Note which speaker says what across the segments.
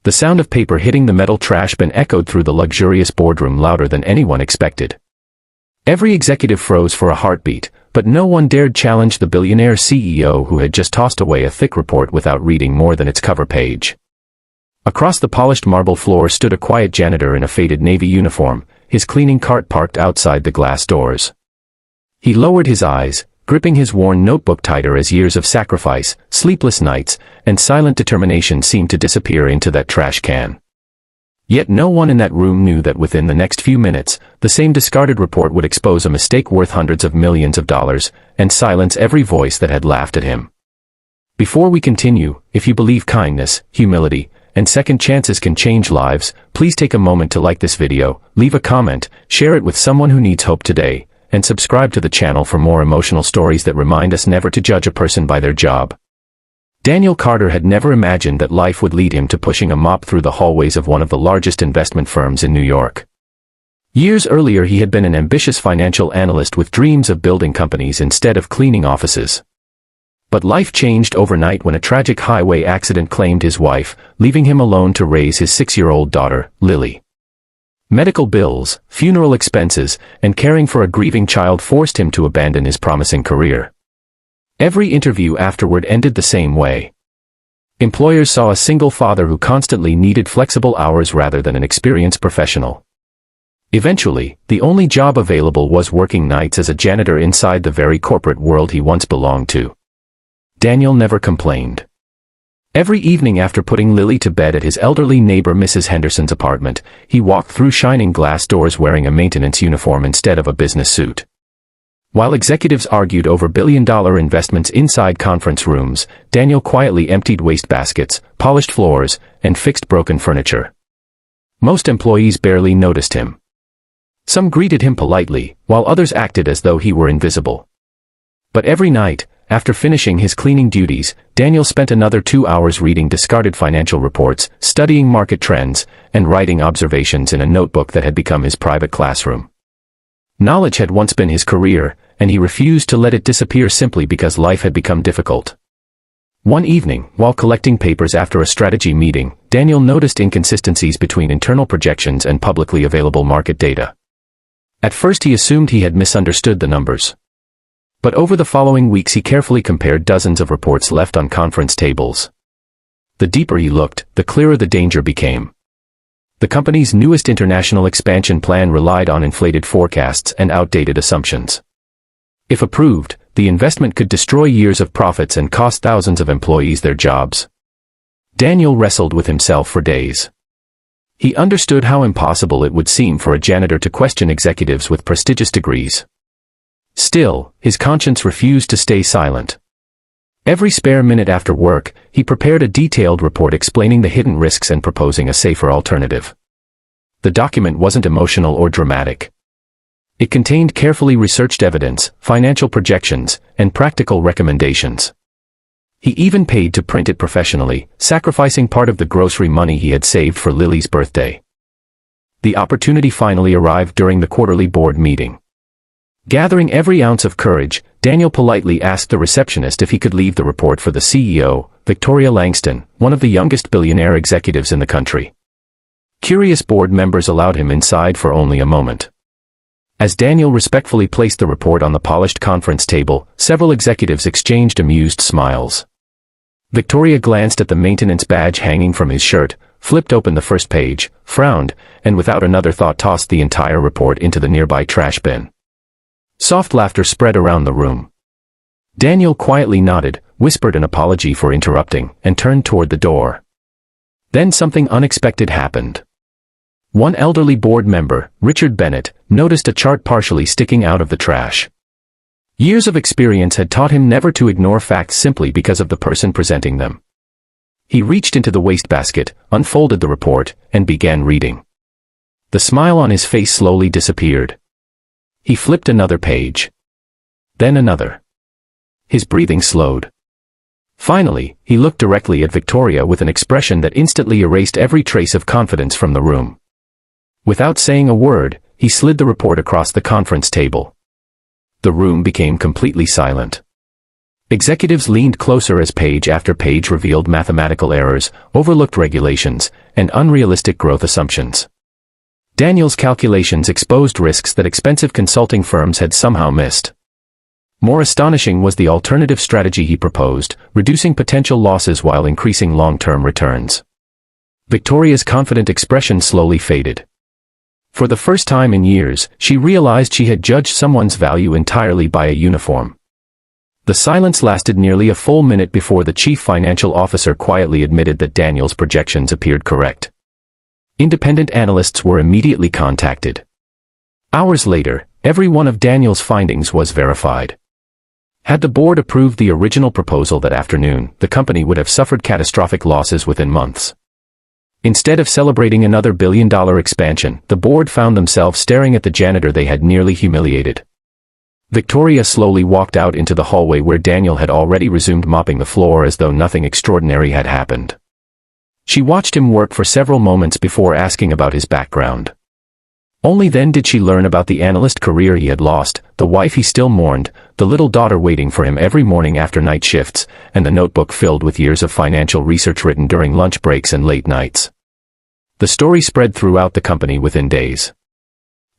Speaker 1: The sound of paper hitting the metal trash bin echoed through the luxurious boardroom louder than anyone expected. Every executive froze for a heartbeat, but no one dared challenge the Billionaire CEO who had just tossed away a thick report without reading more than its cover page. Across the polished marble floor stood a quiet janitor in a faded navy uniform, his cleaning cart parked outside the glass doors. He lowered his eyes, gripping his worn notebook tighter as years of sacrifice, sleepless nights, and silent determination seemed to disappear into that trash can. Yet no one in that room knew that within the next few minutes, the same discarded report would expose a mistake worth hundreds of millions of dollars, and silence every voice that had laughed at him. Before we continue, if you believe kindness, humility, and second chances can change lives, please take a moment to like this video, leave a comment, share it with someone who needs hope today, and subscribe to the channel for more emotional stories that remind us never to judge a person by their job. Daniel Carter had never imagined that life would lead him to pushing a mop through the hallways of one of the largest investment firms in New York. Years earlier he had been an ambitious financial analyst with dreams of building companies instead of cleaning offices. But life changed overnight when a tragic highway accident claimed his wife, leaving him alone to raise his 6-year-old daughter, Lily. Medical bills, funeral expenses, and caring for a grieving child forced him to abandon his promising career. Every interview afterward ended the same way. Employers saw a single father who constantly needed flexible hours rather than an experienced professional. Eventually, the only job available was working nights as a janitor inside the very corporate world he once belonged to. Daniel never complained. Every evening after putting Lily to bed at his elderly neighbor Mrs. Henderson's apartment, he walked through shining glass doors wearing a maintenance uniform instead of a business suit. While executives argued over billion-dollar investments inside conference rooms, Daniel quietly emptied wastebaskets, polished floors, and fixed broken furniture. Most employees barely noticed him. Some greeted him politely, while others acted as though he were invisible. But every night, after finishing his cleaning duties, Daniel spent another 2 hours reading discarded financial reports, studying market trends, and writing observations in a notebook that had become his private classroom. Knowledge had once been his career, and he refused to let it disappear simply because life had become difficult. One evening, while collecting papers after a strategy meeting, Daniel noticed inconsistencies between internal projections and publicly available market data. At first he assumed he had misunderstood the numbers. But over the following weeks he carefully compared dozens of reports left on conference tables. The deeper he looked, the clearer the danger became. The company's newest international expansion plan relied on inflated forecasts and outdated assumptions. If approved, the investment could destroy years of profits and cost thousands of employees their jobs. Daniel wrestled with himself for days. He understood how impossible it would seem for a janitor to question executives with prestigious degrees. Still, his conscience refused to stay silent. Every spare minute after work, he prepared a detailed report explaining the hidden risks and proposing a safer alternative. The document wasn't emotional or dramatic. It contained carefully researched evidence, financial projections, and practical recommendations. He even paid to print it professionally, sacrificing part of the grocery money he had saved for Lily's birthday. The opportunity finally arrived during the quarterly board meeting. Gathering every ounce of courage, Daniel politely asked the receptionist if he could leave the report for the CEO, Victoria Langston, one of the youngest billionaire executives in the country. Curious board members allowed him inside for only a moment. As Daniel respectfully placed the report on the polished conference table, several executives exchanged amused smiles. Victoria glanced at the maintenance badge hanging from his shirt, flipped open the first page, frowned, and without another thought tossed the entire report into the nearby trash bin. Soft laughter spread around the room. Daniel quietly nodded, whispered an apology for interrupting, and turned toward the door. Then something unexpected happened. One elderly board member, Richard Bennett, noticed a chart partially sticking out of the trash. Years of experience had taught him never to ignore facts simply because of the person presenting them. He reached into the wastebasket, unfolded the report, and began reading. The smile on his face slowly disappeared. He flipped another page. Then another. His breathing slowed. Finally, he looked directly at Victoria with an expression that instantly erased every trace of confidence from the room. Without saying a word, he slid the report across the conference table. The room became completely silent. Executives leaned closer as page after page revealed mathematical errors, overlooked regulations, and unrealistic growth assumptions. Daniel's calculations exposed risks that expensive consulting firms had somehow missed. More astonishing was the alternative strategy he proposed, reducing potential losses while increasing long-term returns. Victoria's confident expression slowly faded. For the first time in years, she realized she had judged someone's value entirely by a uniform. The silence lasted nearly a full minute before the chief financial officer quietly admitted that Daniel's projections appeared correct. Independent analysts were immediately contacted. Hours later, every one of Daniel's findings was verified. Had the board approved the original proposal that afternoon, the company would have suffered catastrophic losses within months. Instead of celebrating another billion-dollar expansion, the board found themselves staring at the janitor they had nearly humiliated. Victoria slowly walked out into the hallway where Daniel had already resumed mopping the floor as though nothing extraordinary had happened. She watched him work for several moments before asking about his background. Only then did she learn about the analyst career he had lost, the wife he still mourned, the little daughter waiting for him every morning after night shifts, and the notebook filled with years of financial research written during lunch breaks and late nights. The story spread throughout the company within days.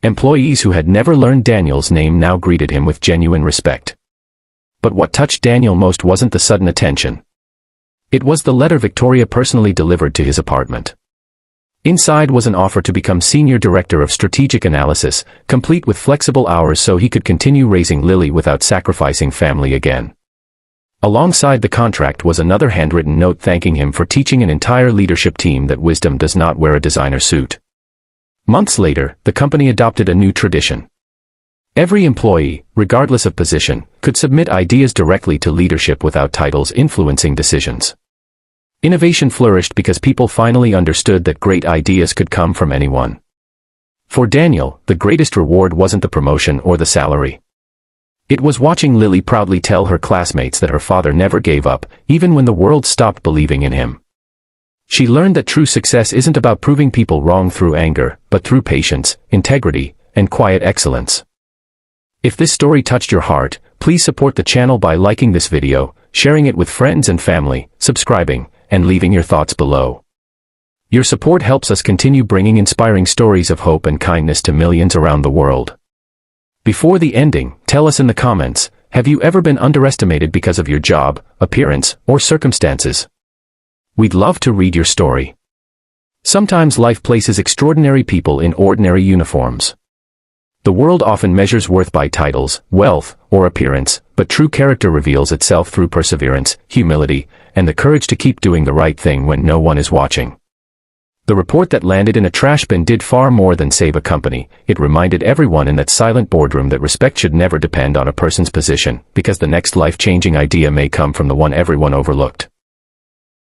Speaker 1: Employees who had never learned Daniel's name now greeted him with genuine respect. But what touched Daniel most wasn't the sudden attention. It was the letter Victoria personally delivered to his apartment. Inside was an offer to become Senior Director of Strategic Analysis, complete with flexible hours so he could continue raising Lily without sacrificing family again. Alongside the contract was another handwritten note thanking him for teaching an entire leadership team that wisdom does not wear a designer suit. Months later, the company adopted a new tradition. Every employee, regardless of position, could submit ideas directly to leadership without titles influencing decisions. Innovation flourished because people finally understood that great ideas could come from anyone. For Daniel, the greatest reward wasn't the promotion or the salary. It was watching Lily proudly tell her classmates that her father never gave up, even when the world stopped believing in him. She learned that true success isn't about proving people wrong through anger, but through patience, integrity, and quiet excellence. If this story touched your heart, please support the channel by liking this video, sharing it with friends and family, subscribing, and leaving your thoughts below. Your support helps us continue bringing inspiring stories of hope and kindness to millions around the world. Before the ending, tell us in the comments, have you ever been underestimated because of your job, appearance, or circumstances? We'd love to read your story. Sometimes life places extraordinary people in ordinary uniforms. The world often measures worth by titles, wealth, or appearance, but true character reveals itself through perseverance, humility, and the courage to keep doing the right thing when no one is watching. The report that landed in a trash bin did far more than save a company. It reminded everyone in that silent boardroom that respect should never depend on a person's position, because the next life-changing idea may come from the one everyone overlooked.